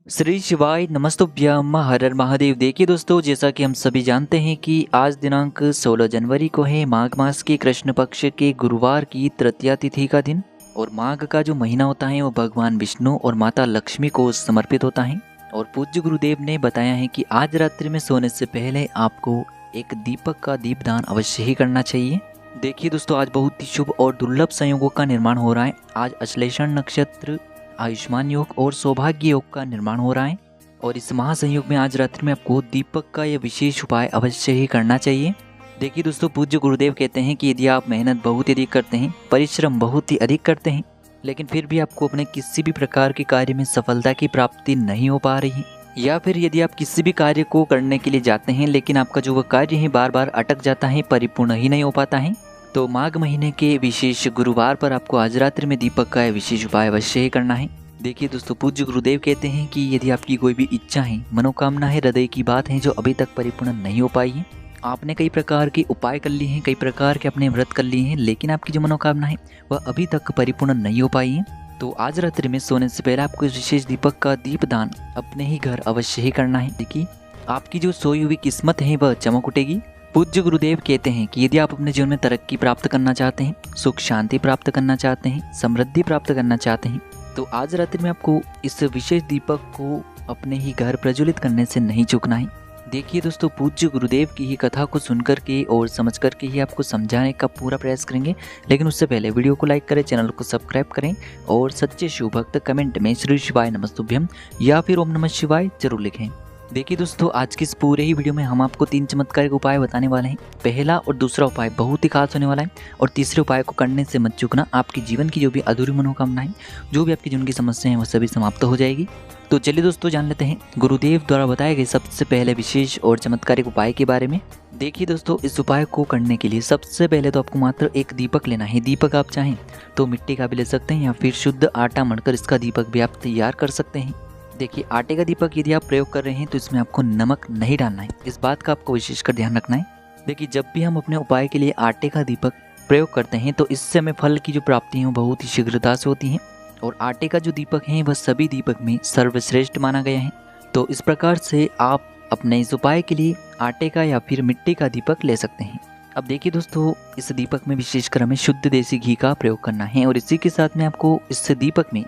श्री शिवाय नमस्तुभ्यम हर हर महादेव। देखिए दोस्तों, जैसा कि हम सभी जानते हैं कि आज दिनांक 16 जनवरी को है माघ मास के कृष्ण पक्ष के गुरुवार की तृतीया तिथि का दिन। और माघ का जो महीना होता है वो भगवान विष्णु और माता लक्ष्मी को समर्पित होता है। और पूज्य गुरुदेव ने बताया है कि आज रात्रि में सोने से पहले आपको एक दीपक का दीपदान अवश्य ही करना चाहिए। देखिए दोस्तों, आज बहुत ही शुभ और दुर्लभ संयोगों का निर्माण हो रहा है। आज अश्लेषण नक्षत्र, आयुष्मान योग और सौभाग्य योग का निर्माण हो रहा है। और इस महासंयोग में आज रात्रि में आपको दीपक का यह विशेष उपाय अवश्य ही करना चाहिए। देखिए दोस्तों, पूज्य गुरुदेव कहते हैं कि यदि आप मेहनत बहुत अधिक करते हैं, परिश्रम बहुत ही अधिक करते हैं, लेकिन फिर भी आपको अपने किसी भी प्रकार के कार्य में सफलता की प्राप्ति नहीं हो पा रही है, या फिर यदि आप किसी भी कार्य को करने के लिए जाते हैं लेकिन आपका जो वह कार्य है बार बार अटक जाता है, परिपूर्ण ही नहीं हो पाता है, तो माघ महीने के विशेष गुरुवार पर आपको आज रात्रि में दीपक का विशेष उपाय अवश्य ही करना है। देखिए दोस्तों, पूज्य गुरुदेव कहते हैं कि यदि आपकी कोई भी इच्छा है, मनोकामना है, हृदय की बात है जो अभी तक परिपूर्ण नहीं हो पाई है, आपने कई प्रकार के उपाय कर लिए हैं, कई प्रकार के अपने व्रत कर लिए हैं, लेकिन आपकी जो मनोकामना है वह अभी तक परिपूर्ण नहीं हो पाई है, तो आज रात्रि में सोने से पहले आपको इस विशेष दीपक का दीपदान अपने ही घर अवश्य ही करना है। देखिए, आपकी जो सोई हुई किस्मत है वह चमक उठेगी। पूज्य गुरुदेव कहते हैं कि यदि आप अपने जीवन में तरक्की प्राप्त करना चाहते हैं, सुख शांति प्राप्त करना चाहते हैं, समृद्धि प्राप्त करना चाहते हैं, तो आज रात्रि में आपको इस विशेष दीपक को अपने ही घर प्रज्वलित करने से नहीं चूकना है। देखिए दोस्तों, पूज्य गुरुदेव की ही कथा को सुनकर के और समझ कर के ही आपको समझाने का पूरा प्रयास करेंगे, लेकिन उससे पहले वीडियो को लाइक करें, चैनल को सब्सक्राइब करें और सच्चे शिव भक्त कमेंट में श्री शिवाय नमस्तुभ्यम या फिर ओम नमः शिवाय जरूर लिखें। देखिए दोस्तों, आज के इस पूरे ही वीडियो में हम आपको 3 चमत्कारिक उपाय बताने वाले हैं। पहला और दूसरा उपाय बहुत ही खास होने वाला है, और तीसरे उपाय को करने से मत चूकना। आपकी जीवन की जो भी अधूरी मनोकामनाएं, जो भी आपकी जीवन की समस्याएं हैं, वो सभी समाप्त हो जाएगी। तो चलिए दोस्तों, जान लेते हैं गुरुदेव द्वारा बताए गए सबसे पहले विशेष और चमत्कारिक उपाय के बारे में। देखिए दोस्तों, इस उपाय को करने के लिए सबसे पहले तो आपको मात्र एक दीपक लेना है। दीपक आप चाहें तो मिट्टी का भी ले सकते हैं, या फिर शुद्ध आटा मढ़कर इसका दीपक भी आप तैयार कर सकते हैं। देखिए, आटे का दीपक यदि आप प्रयोग कर रहे हैं तो इसमें आपको नमक नहीं डालना है, इस बात का आपको विशेषकर ध्यान रखना है। देखिए, जब भी हम अपने उपाय के लिए आटे का दीपक प्रयोग करते हैं तो इससे हमें फल की जो प्राप्ति है वो बहुत ही शीघ्रता से होती है, और आटे का जो दीपक है वह सभी दीपक में सर्वश्रेष्ठ माना गया है। तो इस प्रकार से आप अपने इस उपाय के लिए आटे का या फिर मिट्टी का दीपक ले सकते हैं। अब देखिए दोस्तों, इस दीपक में विशेषकर हमें शुद्ध देसी घी का प्रयोग करना है, और इसी के साथ में आपको इस दीपक में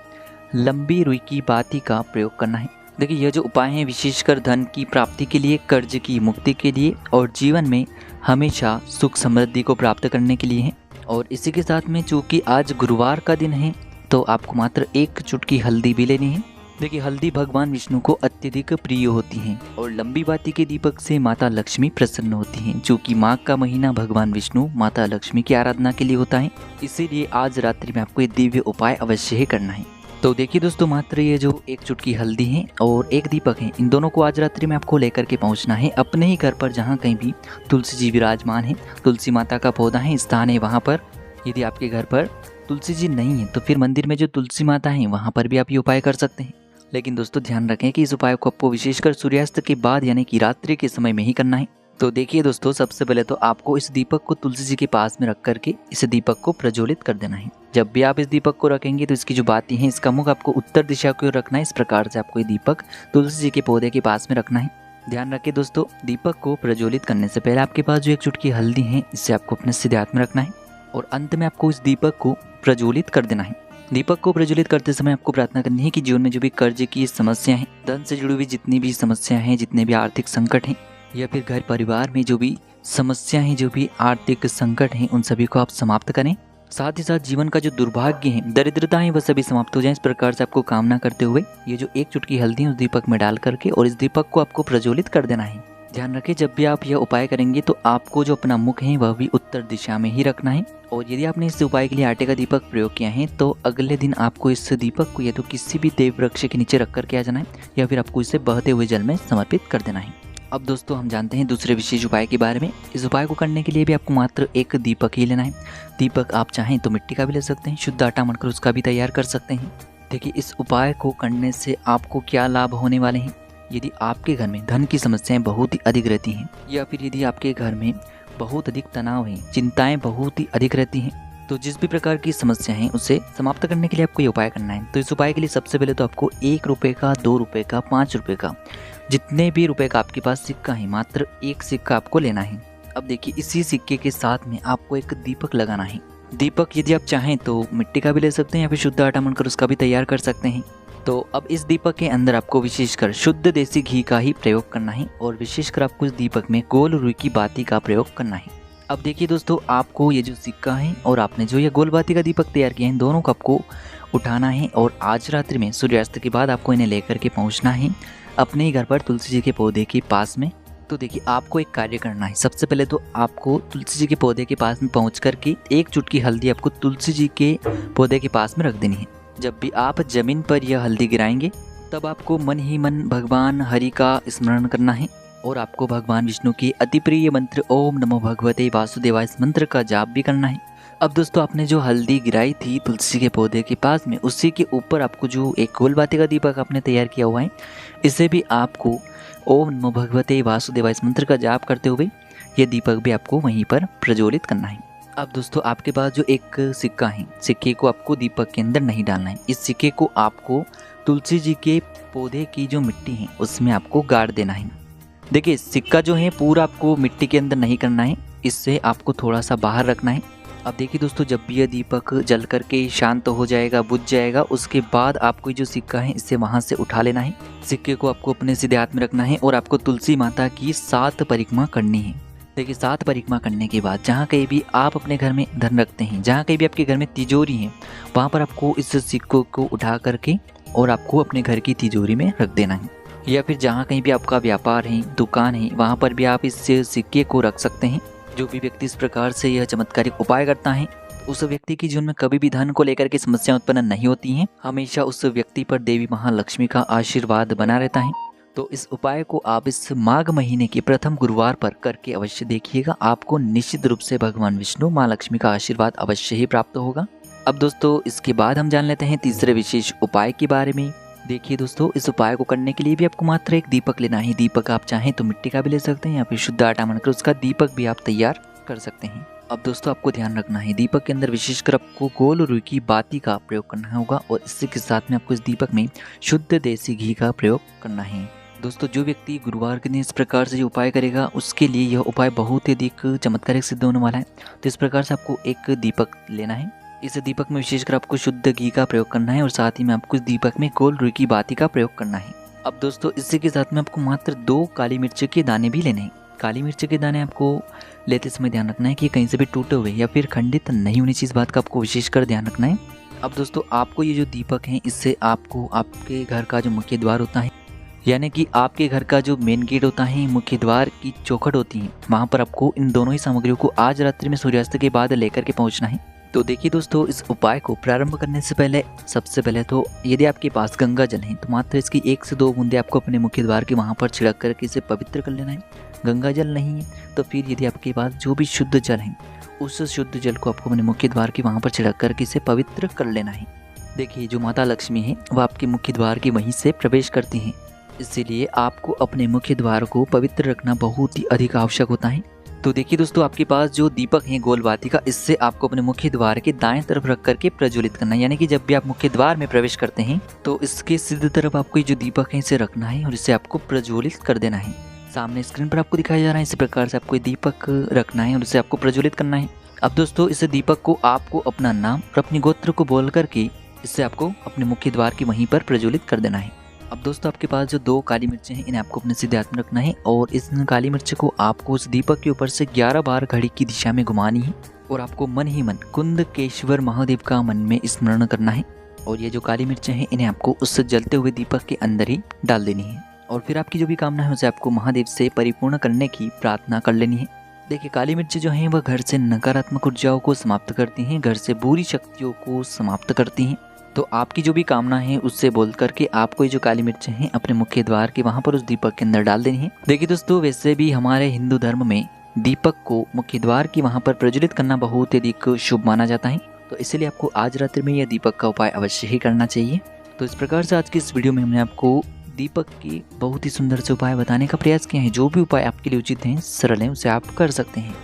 लंबी रुई की बाती का प्रयोग करना है। देखिए, यह जो उपाय है विशेषकर धन की प्राप्ति के लिए, कर्ज की मुक्ति के लिए और जीवन में हमेशा सुख समृद्धि को प्राप्त करने के लिए है। और इसी के साथ में चूंकि आज गुरुवार का दिन है तो आपको मात्र एक चुटकी हल्दी भी लेनी है। देखिए, हल्दी भगवान विष्णु को अत्यधिक प्रिय होती है, और लंबी बाती के दीपक से माता लक्ष्मी प्रसन्न होती हैं। चूंकि माघ का महीना भगवान विष्णु माता लक्ष्मी की आराधना के लिए होता है, इसीलिए आज रात्रि में आपको ये दिव्य उपाय अवश्य ही करना है। तो देखिए दोस्तों, मात्र ये जो एक चुटकी हल्दी है और एक दीपक है, इन दोनों को आज रात्रि में आपको लेकर के पहुंचना है अपने ही घर पर, जहां कहीं भी तुलसी जी विराजमान है, तुलसी माता का पौधा है, स्थान है वहां पर। यदि आपके घर पर तुलसी जी नहीं है तो फिर मंदिर में जो तुलसी माता है वहां पर भी आप ये उपाय कर सकते हैं। लेकिन दोस्तों, ध्यान रखें कि इस उपाय को आपको विशेषकर सूर्यास्त के बाद यानी कि रात्रि के समय में ही करना है। तो देखिए दोस्तों, सबसे पहले तो आपको इस दीपक को तुलसी जी के पास में रख करके इस दीपक को प्रज्वलित कर देना है। जब भी आप इस दीपक को रखेंगे तो इसकी जो बाती है, इसका मुख आपको उत्तर दिशा की ओर रखना है। इस प्रकार से आपको ये दीपक तुलसी जी के पौधे के पास में रखना है। ध्यान रखिए दोस्तों, दीपक को प्रज्वलित करने से पहले आपके पास जो एक चुटकी हल्दी है, इसे आपको अपने सीधे हाथ में रखना है, और अंत में आपको इस दीपक को प्रज्वलित कर देना है। दीपक को प्रज्वलित करते समय आपको प्रार्थना करनी है कि जीवन में जो भी कर्ज की समस्या है, धन से जुड़ी हुई जितनी भी समस्या हैं, जितने भी आर्थिक संकट हैं, या फिर घर परिवार में जो भी समस्या है, जो भी आर्थिक संकट हैं, उन सभी को आप समाप्त करें। साथ ही साथ जीवन का जो दुर्भाग्य है, दरिद्रता है, वह सभी समाप्त हो जाए। इस प्रकार से आपको कामना करते हुए ये जो एक चुटकी हल्दी है उस दीपक में डाल करके और इस दीपक को आपको प्रज्वलित कर देना है। ध्यान रखें, जब भी आप यह उपाय करेंगे तो आपको जो अपना मुख है वह भी उत्तर दिशा में ही रखना है। और यदि आपने इस उपाय के लिए आटे का दीपक प्रयोग किया है तो अगले दिन आपको इस दीपक को या तो किसी भी देव वृक्ष के नीचे रख करके आ जाना है, या फिर आपको इसे बहते हुए जल में समर्पित कर देना है। अब दोस्तों, हम जानते हैं दूसरे विशेष उपाय के बारे में। इस उपाय को करने के लिए भी आपको मात्र एक दीपक ही लेना है। दीपक आप चाहें तो मिट्टी का भी ले सकते हैं, शुद्ध आटा मढ़कर उसका भी तैयार कर सकते हैं। देखिए, इस उपाय को करने से आपको क्या लाभ होने वाले हैं। यदि आपके घर में धन की समस्याएं बहुत ही अधिक रहती हैं, या फिर यदि आपके घर में बहुत अधिक तनाव है, चिंताएं बहुत ही अधिक रहती हैं, तो जिस भी प्रकार की समस्या है उसे समाप्त करने के लिए आपको ये उपाय करना है। तो इस उपाय के लिए सबसे पहले तो आपको 1 रुपये का, 2 रुपये का, 5 रुपये का, जितने भी रुपए का आपके पास सिक्का है, मात्र एक सिक्का आपको लेना है। अब देखिए इसी सिक्के के साथ में आपको एक दीपक लगाना है। दीपक यदि आप चाहें तो मिट्टी का भी ले सकते हैं या फिर शुद्ध आटा मानकर उसका भी तैयार कर सकते हैं। तो अब इस दीपक के अंदर आपको विशेषकर शुद्ध देसी घी का ही प्रयोग करना है और विशेषकर आपको इस दीपक में गोल रुई की बाती का प्रयोग करना है। अब देखिए दोस्तों, आपको ये जो सिक्का है और आपने जो ये गोल बाती का दीपक तैयार किया है, इन दोनों को आपको उठाना है और आज रात्रि में सूर्यास्त के बाद आपको इन्हें लेकर के पहुंचना है अपने ही घर पर तुलसी जी के पौधे के पास में। तो देखिए आपको एक कार्य करना है। सबसे पहले तो आपको तुलसी जी के पौधे के पास में पहुंच कर के एक चुटकी हल्दी आपको तुलसी जी के पौधे के पास में रख देनी है। जब भी आप जमीन पर यह हल्दी गिराएंगे तब आपको मन ही मन भगवान हरि का स्मरण करना है और आपको भगवान विष्णु की अति प्रिय मंत्र ओम नमो भगवते वासुदेवाय इस मंत्र का जाप भी करना है। अब दोस्तों, आपने जो हल्दी गिराई थी तुलसी के पौधे के पास में, उसी के ऊपर आपको जो एक गोल बाती का दीपक आपने तैयार किया हुआ है, इसे भी आपको ओम नमो भगवते वासुदेवाय इस मंत्र का जाप करते हुए ये दीपक भी आपको वहीं पर प्रज्वलित करना है। अब दोस्तों, आपके पास जो एक सिक्का है, सिक्के को आपको दीपक के अंदर नहीं डालना है। इस सिक्के को आपको तुलसी जी के पौधे की जो मिट्टी है उसमें आपको गाड़ देना है। देखिए सिक्का जो है पूरा आपको मिट्टी के अंदर नहीं करना है, इससे आपको थोड़ा सा बाहर रखना है। अब देखिए दोस्तों, जब भी यह दीपक जल करके शांत हो जाएगा, बुझ जाएगा, उसके बाद आपको जो सिक्का है इसे वहां से उठा लेना है। सिक्के को आपको अपने सीधे हाथ में रखना है और आपको तुलसी माता की 7 परिक्रमा करनी है। देखिए 7 परिक्रमा करने के बाद जहाँ कहीं भी आप अपने घर में धन रखते हैं, जहाँ कहीं भी आपके घर में तिजोरी है, वहाँ पर आपको इस सिक्कों को उठा करके और आपको अपने घर की तिजोरी में रख देना है। या फिर जहाँ कहीं भी आपका व्यापार है, दुकान है, वहाँ पर भी आप इस सिक्के को रख सकते हैं। जो भी व्यक्ति इस प्रकार से यह चमत्कारिक उपाय करता है उस व्यक्ति के जीवन में कभी भी धन को लेकर के समस्या उत्पन्न नहीं होती हैं। हमेशा उस व्यक्ति पर देवी महालक्ष्मी का आशीर्वाद बना रहता है। तो इस उपाय को आप इस माघ महीने के प्रथम गुरुवार पर करके अवश्य देखिएगा। आपको निश्चित रूप से भगवान विष्णु माँ लक्ष्मी का आशीर्वाद अवश्य ही प्राप्त होगा। अब दोस्तों, इसके बाद हम जान लेते हैं तीसरे विशेष उपाय के बारे में। देखिए दोस्तों, इस उपाय को करने के लिए भी आपको मात्र एक दीपक लेना है। दीपक आप चाहें तो मिट्टी का भी ले सकते हैं या फिर शुद्ध आटा मानकर उसका दीपक भी आप तैयार कर सकते हैं। अब दोस्तों, आपको ध्यान रखना है दीपक के अंदर विशेषकर आपको गोल रुई की बाती का प्रयोग करना होगा और इसी के साथ में आपको इस दीपक में शुद्ध देसी घी का प्रयोग करना है। दोस्तों, जो व्यक्ति गुरुवार के दिन इस प्रकार से उपाय करेगा उसके लिए यह उपाय बहुत ही अधिक चमत्कारिक सिद्ध होने वाला है। तो इस प्रकार से आपको एक दीपक लेना है। इस दीपक में विशेषकर आपको शुद्ध घी का प्रयोग करना है और साथ ही में आपको इस दीपक में गोल रुई की बाती का प्रयोग करना है। अब दोस्तों, इसी के साथ में आपको मात्र 2 काली मिर्च के दाने भी लेने हैं। काली मिर्च के दाने आपको लेते समय ध्यान रखना है कि कहीं से भी टूटे हुए या फिर खंडित नहीं होनी चाहिए, इस बात का आपको विशेषकर ध्यान रखना है। अब दोस्तों, आपको ये जो दीपक है इससे आपको आपके घर का जो मुख्य द्वार होता है, यानी कि आपके घर का जो मेन गेट होता है, मुख्य द्वार की चौखट होती है, वहाँ पर आपको इन दोनों ही सामग्रियों को आज रात्रि में सूर्यास्त के बाद लेकर के पहुँचना है। तो देखिए दोस्तों, इस उपाय को प्रारंभ करने से पहले सबसे पहले तो यदि आपके पास गंगा जल है तो मात्र इसकी 1 से 2 बूंदे आपको अपने मुख्य द्वार के वहाँ पर छिड़क करके इसे पवित्र कर लेना है। गंगा जल नहीं है तो फिर यदि आपके पास जो भी शुद्ध जल है उस शुद्ध जल को आपको अपने मुख्य द्वार के वहाँ पर छिड़क करके इसे पवित्र कर लेना है। देखिए, जो माता लक्ष्मी है वह आपके मुख्य द्वार के वहीं से प्रवेश करती हैं, इसीलिए आपको अपने मुख्य द्वार को पवित्र रखना बहुत ही अधिक आवश्यक होता है। तो देखिए दोस्तों, आपके पास जो दीपक है गोल बाती का, इससे आपको अपने मुख्य द्वार के दाएं तरफ रख करके प्रज्वलित करना है। यानी कि जब भी आप मुख्य द्वार में प्रवेश करते हैं तो इसके सीधी तरफ आपको जो दीपक है इसे रखना है और इसे आपको प्रज्वलित कर देना है। सामने स्क्रीन पर आपको दिखाया जा रहा है, इसी प्रकार से आपको दीपक रखना है और इसे आपको प्रज्वलित करना है। अब दोस्तों, इस दीपक को आपको अपना नाम और अपनी गोत्र को बोल करके इससे आपको अपने मुख्य द्वार की वहीं पर प्रज्वलित कर देना है। अब दोस्तों, आपके पास जो 2 काली मिर्चें हैं इन्हें आपको अपने सीधे हाथ में रखना है और इस काली मिर्च को आपको उस दीपक के ऊपर से 11 बार घड़ी की दिशा में घुमानी है और आपको मन ही मन कुंदकेश्वर महादेव का मन में स्मरण करना है। और ये जो काली मिर्चें हैं इन्हें आपको उस जलते हुए दीपक के अंदर ही डाल देनी है और फिर आपकी जो भी कामना है उसे आपको महादेव से परिपूर्ण करने की प्रार्थना कर लेनी है। देखिए, काली मिर्च जो हैं वह घर से नकारात्मक ऊर्जाओं को समाप्त करती हैं, घर से बुरी शक्तियों को समाप्त करती हैं। तो आपकी जो भी कामना है उससे बोल करके आपको ये जो काली मिर्च हैं अपने मुख्य द्वार के वहाँ पर उस दीपक के अंदर डाल देनी है। देखिए दोस्तों, वैसे भी हमारे हिंदू धर्म में दीपक को मुख्य द्वार की वहाँ पर प्रज्वलित करना बहुत अधिक शुभ माना जाता है। तो इसलिए आपको आज रात्रि में यह दीपक का उपाय अवश्य ही करना चाहिए। तो इस प्रकार से आज की इस वीडियो में हमने आपको दीपक के बहुत ही सुंदर से उपाय बताने का प्रयास किया है। जो भी उपाय आपके लिए उचित हैं, सरल हैं, उसे आप कर सकते हैं।